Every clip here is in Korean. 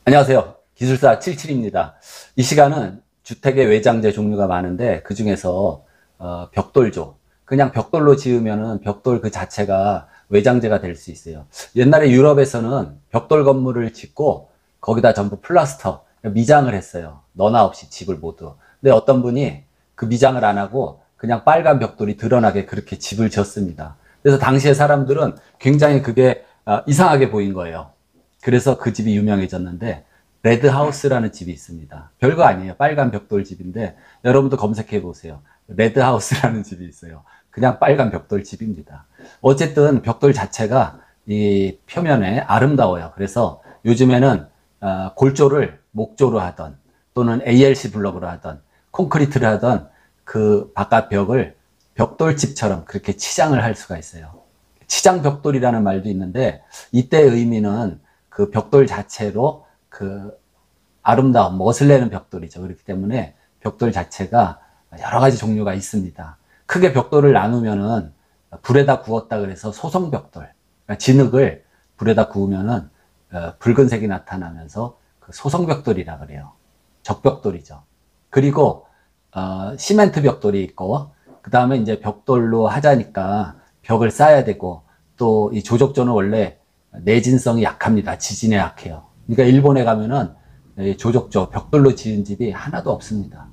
안녕하세요. 기술사 77입니다. 이 시간은 주택의 외장재 종류가 많은데 그 중에서 벽돌조. 그냥 벽돌로 지으면은 벽돌 그 자체가 외장재가 될 수 있어요. 옛날에 유럽에서는 벽돌 건물을 짓고 거기다 전부 플라스터, 미장을 했어요. 너나 없이 집을 모두. 근데 어떤 분이 그 미장을 안 하고 그냥 빨간 벽돌이 드러나게 그렇게 집을 지었습니다. 그래서 당시에 사람들은 굉장히 그게 이상하게 보인 거예요. 그래서 그 집이 유명해졌는데 레드하우스라는 집이 있습니다. 별거 아니에요. 빨간 벽돌 집인데 여러분도 검색해 보세요. 레드하우스라는 집이 있어요. 그냥 빨간 벽돌 집입니다. 어쨌든 벽돌 자체가 이 표면에 아름다워요. 그래서 요즘에는 골조를 목조로 하던 또는 ALC 블럭으로 하던 콘크리트를 하던 그 바깥 벽을 벽돌집처럼 그렇게 치장을 할 수가 있어요. 치장 벽돌이라는 말도 있는데 이때의 의미는 그 벽돌 자체로 그 아름다운 멋을 내는 벽돌이죠. 그렇기 때문에 벽돌 자체가 여러 가지 종류가 있습니다. 크게 벽돌을 나누면은 불에다 구웠다 그래서 소성벽돌, 그러니까 진흙을 불에다 구우면은 붉은색이 나타나면서 그 소성벽돌이라 그래요. 적벽돌이죠. 그리고 시멘트 벽돌이 있고 그 다음에 이제 벽돌로 하자니까 벽을 쌓아야 되고 또 이 조적조는 원래 내진성이 약합니다. 지진에 약해요. 그러니까 일본에 가면은 조적조, 벽돌로 지은 집이 하나도 없습니다.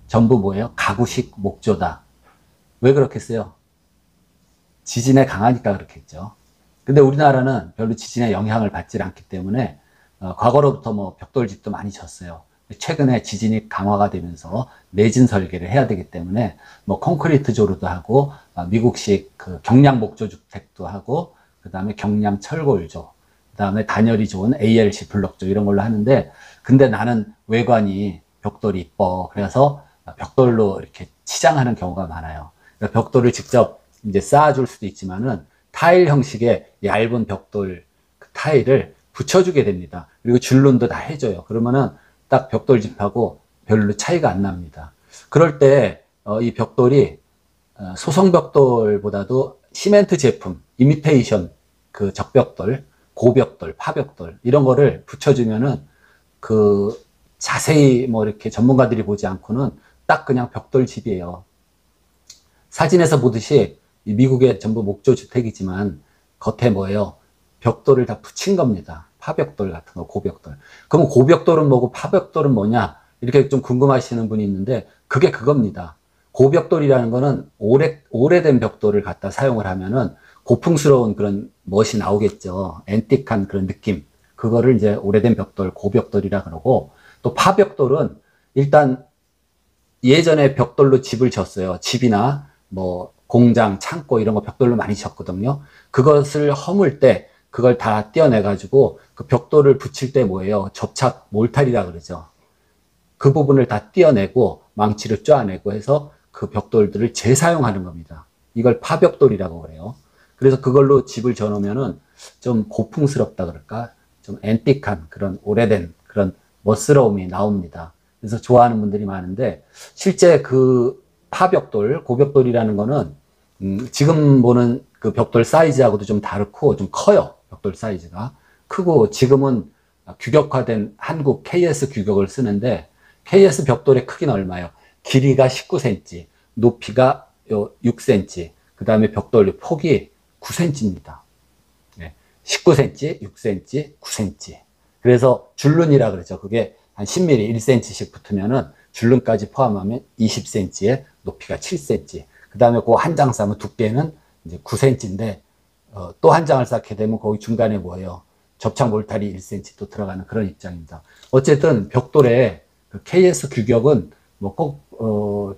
전부 뭐예요? 가구식 목조다. 왜 그렇겠어요? 지진에 강하니까 그렇겠죠. 근데 우리나라는 별로 지진에 영향을 받지 않기 때문에 과거로부터 뭐 벽돌집도 많이 졌어요. 최근에 지진이 강화가 되면서 내진 설계를 해야 되기 때문에 뭐 콘크리트 조르도 하고 미국식 그 경량 목조 주택도 하고 그 다음에 경량 철골조, 그 다음에 단열이 좋은 ALC 블럭조 이런 걸로 하는데 근데 나는 외관이 벽돌이 이뻐. 그래서 벽돌로 이렇게 치장하는 경우가 많아요. 그러니까 벽돌을 직접 이제 쌓아줄 수도 있지만은 타일 형식의 얇은 벽돌 그 타일을 붙여주게 됩니다. 그리고 줄눈도 다 해줘요. 그러면은 딱 벽돌집하고 별로 차이가 안 납니다. 그럴 때 이 벽돌이 소성벽돌보다도 시멘트 제품, 이미테이션 그 적벽돌, 고벽돌, 파벽돌 이런 거를 붙여주면은 그 자세히 뭐 이렇게 전문가들이 보지 않고는 딱 그냥 벽돌집이에요. 사진에서 보듯이 미국의 전부 목조 주택이지만 겉에 뭐예요? 벽돌을 다 붙인 겁니다. 파벽돌 같은 거, 고벽돌. 그럼 고벽돌은 뭐고 파벽돌은 뭐냐? 이렇게 좀 궁금하시는 분이 있는데 그게 그겁니다. 고벽돌이라는 거는 오래된 벽돌을 갖다 사용을 하면은 고풍스러운 그런 멋이 나오겠죠. 앤틱한 그런 느낌. 그거를 이제 오래된 벽돌, 고벽돌이라 그러고 또 파벽돌은 일단 예전에 벽돌로 집을 졌어요. 집이나 뭐 공장, 창고 이런 거 벽돌로 많이 졌거든요. 그것을 허물 때 그걸 다 떼어내가지고 그 벽돌을 붙일 때 뭐예요? 접착 몰탈이라 그러죠. 그 부분을 다 떼어내고 망치로 쪼아내고 해서 그 벽돌들을 재사용하는 겁니다. 이걸 파벽돌이라고 그래요. 그래서 그걸로 집을 져놓으면은 좀 고풍스럽다 그럴까? 좀 앤틱한 그런 오래된 그런 멋스러움이 나옵니다. 그래서 좋아하는 분들이 많은데 실제 그 파벽돌, 고벽돌이라는 거는 지금 보는 그 벽돌 사이즈하고도 좀 다르고 좀 커요. 벽돌 사이즈가 크고 지금은 규격화된 한국 KS 규격을 쓰는데 KS 벽돌의 크기는 얼마예요? 길이가 19cm, 높이가 6cm, 그 다음에 벽돌 폭이 9cm입니다. 19cm, 6cm, 9cm. 그래서 줄눈이라 그러죠. 그게 한 10mm, 1cm씩 붙으면은 줄눈까지 포함하면 20cm에 높이가 7cm. 그 다음에 그 한 장 쌓으면 두께는 이제 9cm인데 또 한 장을 쌓게 되면 거기 중간에 뭐예요? 접착 몰탈이 1cm 또 들어가는 그런 입장입니다. 어쨌든 벽돌의 그 KS 규격은 뭐 꼭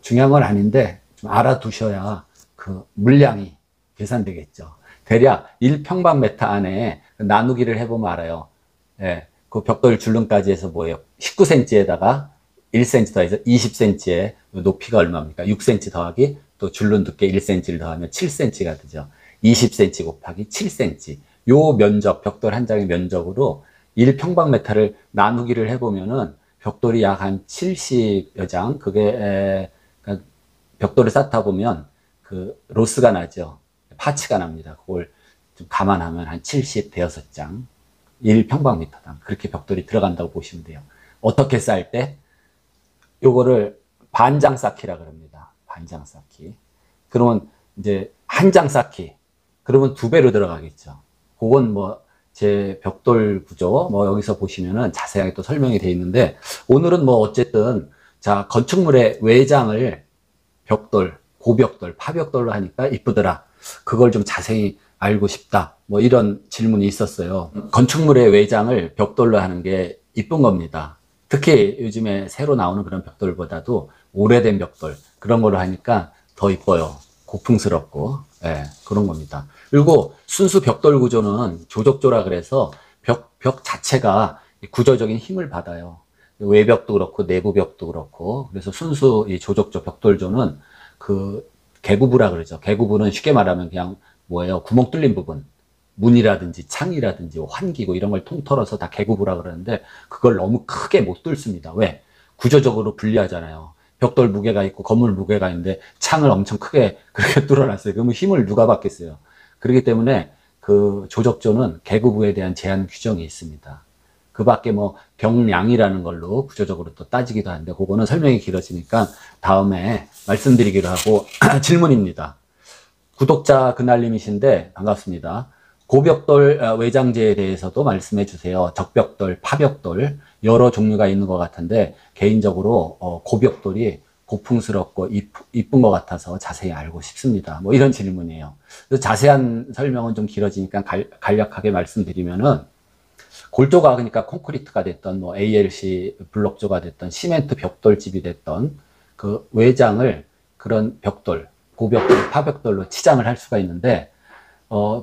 중요한 건 아닌데 좀 알아두셔야 그 물량이 계산되겠죠. 대략 1평방미터 안에 나누기를 해보면 알아요. 예, 그 벽돌 줄눈까지 해서 뭐예요? 19cm에다가 1cm 더해서 20cm에 높이가 얼마입니까? 6cm 더하기 또 줄눈 두께 1cm를 더하면 7cm가 되죠. 20cm 곱하기 7cm. 요 면적, 벽돌 한 장의 면적으로 1평방미터를 나누기를 해보면은 벽돌이 약 한 70여 장, 그게, 그러니까 벽돌을 쌓다 보면 그 로스가 나죠. 파츠가 납니다. 그걸 좀 감안하면 한 70 대여섯 장. 1평방미터당 그렇게 벽돌이 들어간다고 보시면 돼요. 어떻게 쌓을 때? 요거를 반장 쌓기라 그럽니다. 반장 쌓기. 그러면 이제 한 장 쌓기. 그러면 2배로 들어가겠죠. 그건 뭐 제 벽돌 구조 뭐 여기서 보시면은 자세하게 또 설명이 되어 있는데, 오늘은 뭐 어쨌든 자, 건축물의 외장을 벽돌, 고벽돌, 파벽돌로 하니까 이쁘더라. 그걸 좀 자세히 알고 싶다. 뭐 이런 질문이 있었어요. 건축물의 외장을 벽돌로 하는 게 이쁜 겁니다. 특히 요즘에 새로 나오는 그런 벽돌보다도 오래된 벽돌, 그런 걸로 하니까 더 이뻐요. 고풍스럽고, 예, 그런 겁니다. 그리고 순수 벽돌 구조는 조적조라 그래서 벽 자체가 구조적인 힘을 받아요. 외벽도 그렇고 내부벽도 그렇고. 그래서 순수 이 조적조 벽돌조는 그 개구부라 그러죠. 개구부는 쉽게 말하면 그냥 뭐예요? 구멍 뚫린 부분. 문이라든지 창이라든지 환기고 이런 걸 통틀어서 다 개구부라 그러는데, 그걸 너무 크게 못 뚫습니다. 왜? 구조적으로 불리하잖아요. 벽돌 무게가 있고 건물 무게가 있는데 창을 엄청 크게 그렇게 뚫어놨어요. 그러면 힘을 누가 받겠어요? 그렇기 때문에 그 조적조는 개구부에 대한 제한 규정이 있습니다. 그 밖에 뭐 벽량이라는 걸로 구조적으로 또 따지기도 하는데, 그거는 설명이 길어지니까 다음에 말씀드리기로 하고 질문입니다. 구독자 그날님이신데 반갑습니다. 고벽돌 외장재에 대해서도 말씀해 주세요. 적벽돌, 파벽돌 여러 종류가 있는 것 같은데, 개인적으로 고벽돌이 고풍스럽고 이쁜 것 같아서 자세히 알고 싶습니다. 뭐 이런 질문이에요. 자세한 설명은 좀 길어지니까 간략하게 말씀드리면은, 골조가 그러니까 콘크리트가 됐던 뭐 ALC 블록조가 됐던 시멘트 벽돌집이 됐던 그 외장을 그런 벽돌, 고벽돌, 파벽돌로 치장을 할 수가 있는데,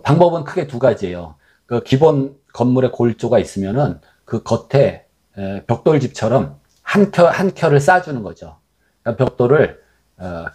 방법은 크게 2가지예요. 그 기본 건물에 골조가 있으면은 그 겉에 벽돌집처럼 한 켜를 쌓아주는 거죠. 그러니까 벽돌을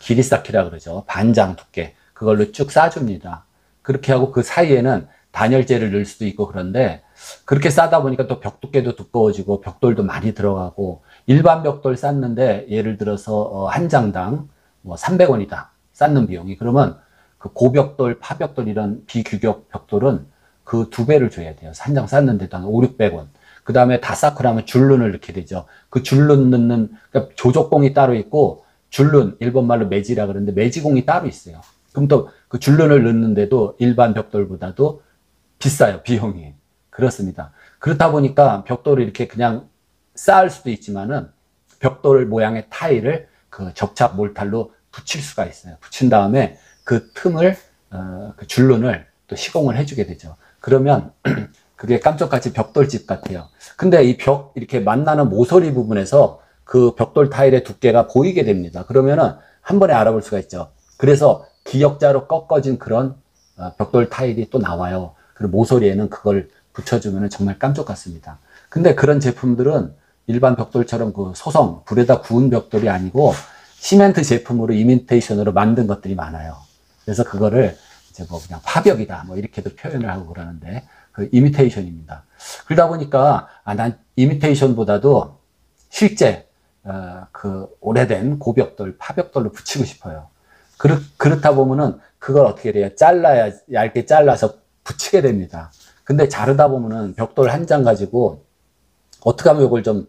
길이 쌓기라 그러죠. 반장 두께. 그걸로 쭉 쌓아줍니다. 그렇게 하고 그 사이에는 단열재를 넣을 수도 있고, 그런데 그렇게 싸다 보니까 또 벽 두께도 두꺼워지고 벽돌도 많이 들어가고, 일반 벽돌 쌓는데 예를 들어서 한 장당 뭐 300원이다. 쌓는 비용이. 그러면 그 고벽돌, 파벽돌 이런 비규격 벽돌은 그 2배를 줘야 돼요. 한 장 쌓는데도 한 5, 600원. 그 다음에 다 쌓고 나면 줄눈을 넣게 되죠. 그 줄눈 넣는, 그러니까 조적공이 따로 있고, 줄눈, 일본 말로 매지라 그러는데 매지공이 따로 있어요. 그럼 또 그 줄눈을 넣는데도 일반 벽돌보다도 비싸요, 비용이. 그렇습니다. 그렇다 보니까 벽돌을 이렇게 그냥 쌓을 수도 있지만은 벽돌 모양의 타일을 그 접착 몰탈로 붙일 수가 있어요. 붙인 다음에 그 틈을 그 줄눈을 또 시공을 해주게 되죠. 그러면 그게 깜짝같이 벽돌집 같아요. 근데 이 벽 이렇게 만나는 모서리 부분에서 그 벽돌 타일의 두께가 보이게 됩니다. 그러면은 한 번에 알아볼 수가 있죠. 그래서 기역자로 꺾어진 그런 벽돌 타일이 또 나와요. 그리고 모서리에는 그걸 붙여주면 정말 깜짝 같습니다. 근데 그런 제품들은 일반 벽돌처럼 그 소성, 불에다 구운 벽돌이 아니고 시멘트 제품으로 이미테이션으로 만든 것들이 많아요. 그래서 그거를 이제 뭐 그냥 파벽이다 뭐 이렇게도 표현을 하고 그러는데, 그 이미테이션입니다. 그러다 보니까 난 이미테이션보다도 실제 그 오래된 고벽돌, 파벽돌로 붙이고 싶어요. 그렇다 보면은 그걸 어떻게 돼요? 얇게 잘라서 붙이게 됩니다. 근데 자르다 보면은 벽돌 한 장 가지고 어떻게 하면 이걸 좀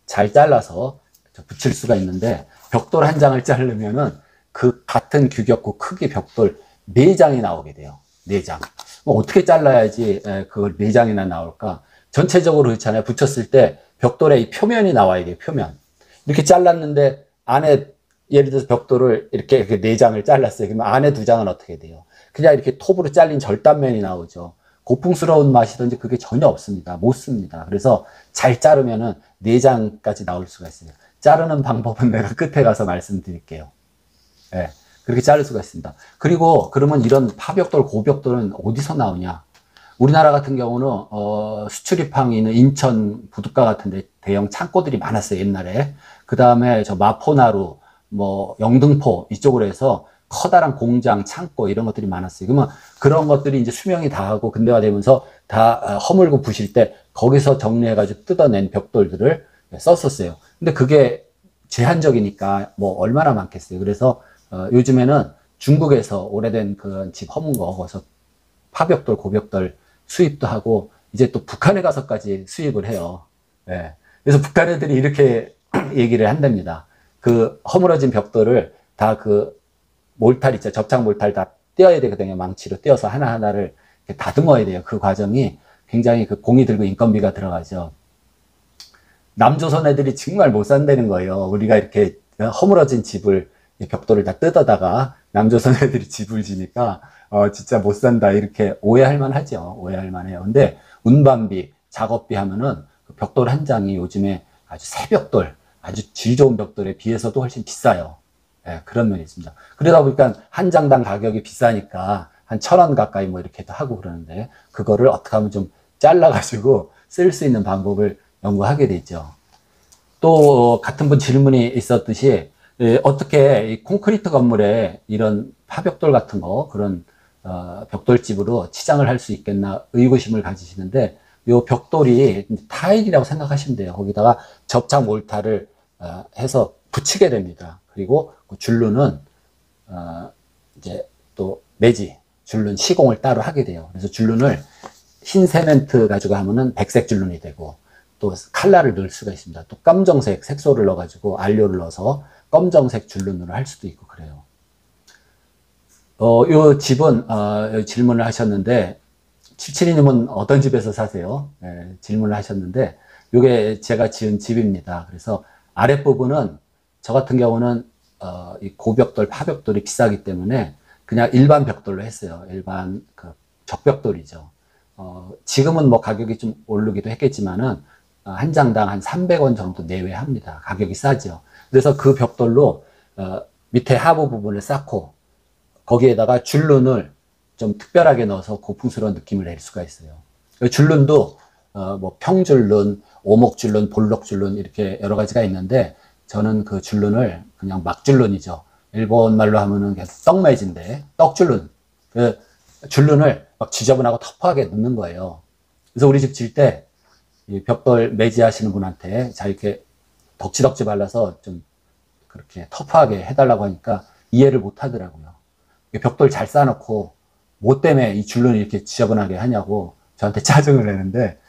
잘 잘라서 붙일 수가 있는데, 벽돌 한 장을 자르면은 그 같은 규격고 크기 벽돌 4장이 나오게 돼요. 4장. 뭐 어떻게 잘라야지 그걸 4장이나 나올까? 전체적으로 그렇잖아요. 붙였을 때 벽돌의 이 표면이 나와야 돼요. 표면. 이렇게 잘랐는데 안에, 예를 들어서 벽돌을 이렇게 4장을 잘랐어요. 그러면 안에 2장은 어떻게 돼요? 그냥 이렇게 톱으로 잘린 절단면이 나오죠. 고풍스러운 맛이든지 그게 전혀 없습니다. 못 씁니다. 그래서 잘 자르면은 4장까지 나올 수가 있어요. 자르는 방법은 내가 끝에 가서 말씀드릴게요. 네, 그렇게 자를 수가 있습니다. 그리고 그러면 이런 파벽돌, 고벽돌은 어디서 나오냐? 우리나라 같은 경우는 수출입항이 있는 인천 부둣가 같은 데 대형 창고들이 많았어요, 옛날에. 그 다음에 저 마포나루, 뭐 영등포 이쪽으로 해서 커다란 공장, 창고 이런 것들이 많았어요. 그러면 그런 것들이 이제 수명이 다하고 근대화되면서 다 허물고 부실 때 거기서 정리해가지고 뜯어낸 벽돌들을 썼었어요. 근데 그게 제한적이니까 뭐 얼마나 많겠어요. 그래서 요즘에는 중국에서 오래된 그런 집 허문 거 거기서 파벽돌, 고벽돌 수입도 하고 이제 또 북한에 가서까지 수입을 해요. 예. 그래서 북한 애들이 이렇게 얘기를 한답니다. 그 허물어진 벽돌을 다 그 몰탈 있죠. 접착 몰탈 다 떼어야 되거든요. 망치로 떼어서 하나하나를 이렇게 다듬어야 돼요. 그 과정이 굉장히 그 공이 들고 인건비가 들어가죠. 남조선 애들이 정말 못 산다는 거예요. 우리가 이렇게 허물어진 집을, 벽돌을 다 뜯어다가 남조선 애들이 집을 지니까 진짜 못 산다 이렇게 오해할 만하죠. 오해할 만해요. 근데 운반비, 작업비 하면은 그 벽돌 한 장이 요즘에 아주 새 벽돌, 아주 질 좋은 벽돌에 비해서도 훨씬 비싸요. 예, 그런 면이 있습니다. 그러다 보니까 한 장당 가격이 비싸니까 한 1,000원 가까이 뭐 이렇게 하고 그러는데, 그거를 어떻게 하면 좀 잘라가지고 쓸 수 있는 방법을 연구하게 되죠. 또 같은 분 질문이 있었듯이 어떻게 이 콘크리트 건물에 이런 파벽돌 같은 거, 그런 벽돌집으로 치장을 할 수 있겠나 의구심을 가지시는데, 요 벽돌이 타일이라고 생각하시면 돼요. 거기다가 접착 몰타를 해서 붙이게 됩니다. 그리고 그 줄눈은 이제 또 매지, 줄눈 시공을 따로 하게 돼요. 그래서 줄눈을 흰 세멘트 가지고 하면은 백색 줄눈이 되고, 또 칼라를 넣을 수가 있습니다. 또 검정색 색소를 넣어가지고 안료를 넣어서 검정색 줄눈으로 할 수도 있고 그래요. 요 집은 질문을 하셨는데, 772님은 어떤 집에서 사세요? 네, 질문을 하셨는데, 요게 제가 지은 집입니다. 그래서 아랫부분은 저 같은 경우는 이 고벽돌, 파벽돌이 비싸기 때문에 그냥 일반 벽돌로 했어요. 일반 그 적벽돌이죠. 지금은 뭐 가격이 좀 오르기도 했겠지만은 한 장당 한 300원 정도 내외합니다. 가격이 싸죠. 그래서 그 벽돌로 밑에 하부 부분을 쌓고 거기에다가 줄눈을 좀 특별하게 넣어서 고풍스러운 느낌을 낼 수가 있어요. 줄눈도 뭐 평줄눈, 오목줄눈, 볼록줄눈 이렇게 여러 가지가 있는데, 저는 그 줄눈을 그냥 막줄눈이죠. 일본 말로 하면은 그냥 떡매진데 떡줄눈, 그 줄눈을 막 지저분하고 터프하게 넣는 거예요. 그래서 우리 집 질 때 이 벽돌 매지하시는 분한테 자 이렇게 덕지덕지 발라서 좀 그렇게 터프하게 해달라고 하니까 이해를 못 하더라고요. 벽돌 잘 쌓아놓고 뭐 때문에 이 줄눈을 이렇게 지저분하게 하냐고 저한테 짜증을 내는데,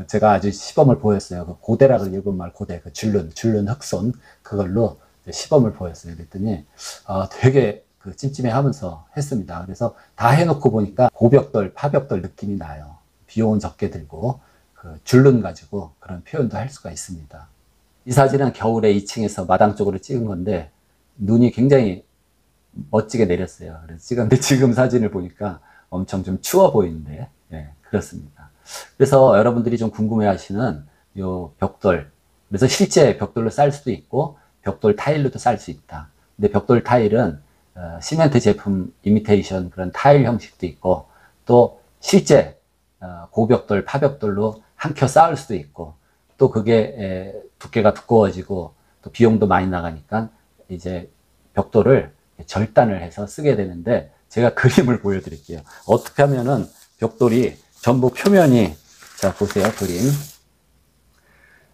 제가 아주 시범을 보였어요. 그 고대락을 일본말 고대, 그 줄눈 흑손, 그걸로 시범을 보였어요. 그랬더니, 되게 그 찜찜해 하면서 했습니다. 그래서 다 해놓고 보니까 고벽돌, 파벽돌 느낌이 나요. 비용은 적게 들고, 그 줄눈 가지고 그런 표현도 할 수가 있습니다. 이 사진은 겨울에 2층에서 마당 쪽으로 찍은 건데, 눈이 굉장히 멋지게 내렸어요. 그래서 찍었는데 지금 사진을 보니까 엄청 좀 추워 보이는데, 예, 그렇습니다. 그래서 여러분들이 좀 궁금해 하시는 요 벽돌, 그래서 실제 벽돌로 쌀 수도 있고 벽돌 타일로도 쌀 수 있다. 근데 벽돌 타일은 시멘트 제품 이미테이션 그런 타일 형식도 있고, 또 실제 고벽돌, 파벽돌로 한 켜 쌓을 수도 있고, 또 그게 두께가 두꺼워지고 또 비용도 많이 나가니까 이제 벽돌을 절단을 해서 쓰게 되는데, 제가 그림을 보여드릴게요. 어떻게 하면은 벽돌이 전부 표면이, 자 보세요, 그림.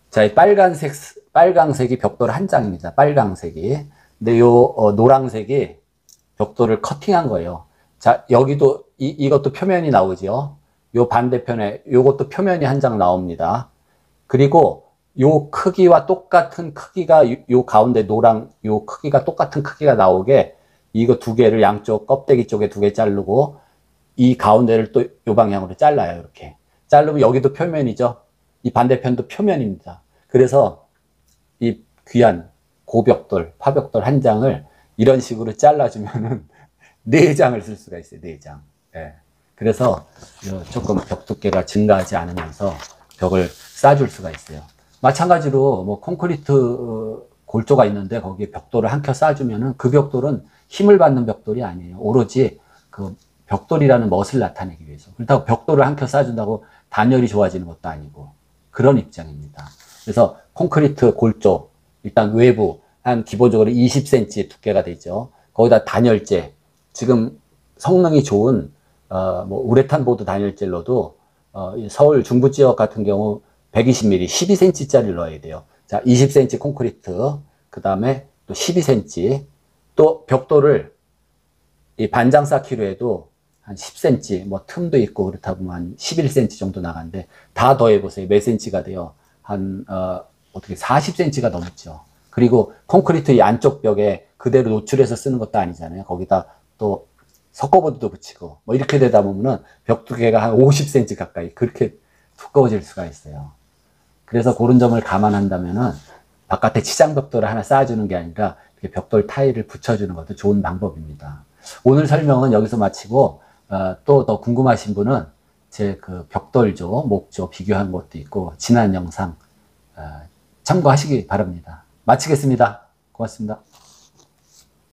자, 이 빨강색이 벽돌 한 장입니다. 빨강색이. 근데 요 노란색이 벽돌을 커팅한 거예요. 자, 여기도 이것도 표면이 나오죠. 요 반대편에 요것도 표면이 한 장 나옵니다. 그리고 요 크기와 똑같은 크기가 요 가운데 노랑 요 크기가 똑같은 크기가 나오게 이거 두 개를 양쪽 껍데기 쪽에 두 개 자르고 이 가운데를 또 요 방향으로 잘라요. 이렇게 자르면 여기도 표면이죠. 이 반대편도 표면입니다. 그래서 이 귀한 고벽돌, 파벽돌 한 장을 이런 식으로 잘라주면은 4장을 쓸 수가 있어요. 4장. 예. 그래서 조금 벽 두께가 증가하지 않으면서 벽을 쌓아줄 수가 있어요. 마찬가지로 뭐 콘크리트 골조가 있는데 거기에 벽돌을 한 켜 쌓아주면은 그 벽돌은 힘을 받는 벽돌이 아니에요. 오로지 그 벽돌이라는 멋을 나타내기 위해서. 그렇다고 벽돌을 한 켜 쌓아준다고 단열이 좋아지는 것도 아니고 그런 입장입니다. 그래서 콘크리트 골조, 일단 외부 한 기본적으로 20cm 두께가 되죠. 거기다 단열재, 지금 성능이 좋은 뭐 우레탄 보드 단열재로도 서울 중부 지역 같은 경우 120mm, 12cm짜리를 넣어야 돼요. 자, 20cm 콘크리트, 그 다음에 또 12cm, 또 벽돌을 이 반장 쌓기로 해도 한 10cm, 뭐 틈도 있고 그렇다 보면 한 11cm 정도 나가는데 다 더해보세요. 몇 cm가 돼요? 어떻게 40cm가 넘죠. 그리고 콘크리트 이 안쪽 벽에 그대로 노출해서 쓰는 것도 아니잖아요. 거기다 또 석고보드도 붙이고 뭐 이렇게 되다 보면은 벽 두께가 한 50cm 가까이 그렇게 두꺼워질 수가 있어요. 그래서 그런 점을 감안한다면은 바깥에 치장벽돌을 하나 쌓아주는 게 아니라 이렇게 벽돌 타일을 붙여주는 것도 좋은 방법입니다. 오늘 설명은 여기서 마치고 또 더 궁금하신 분은 제 그 벽돌조, 목조 비교한 것도 있고 지난 영상 참고하시기 바랍니다. 마치겠습니다. 고맙습니다.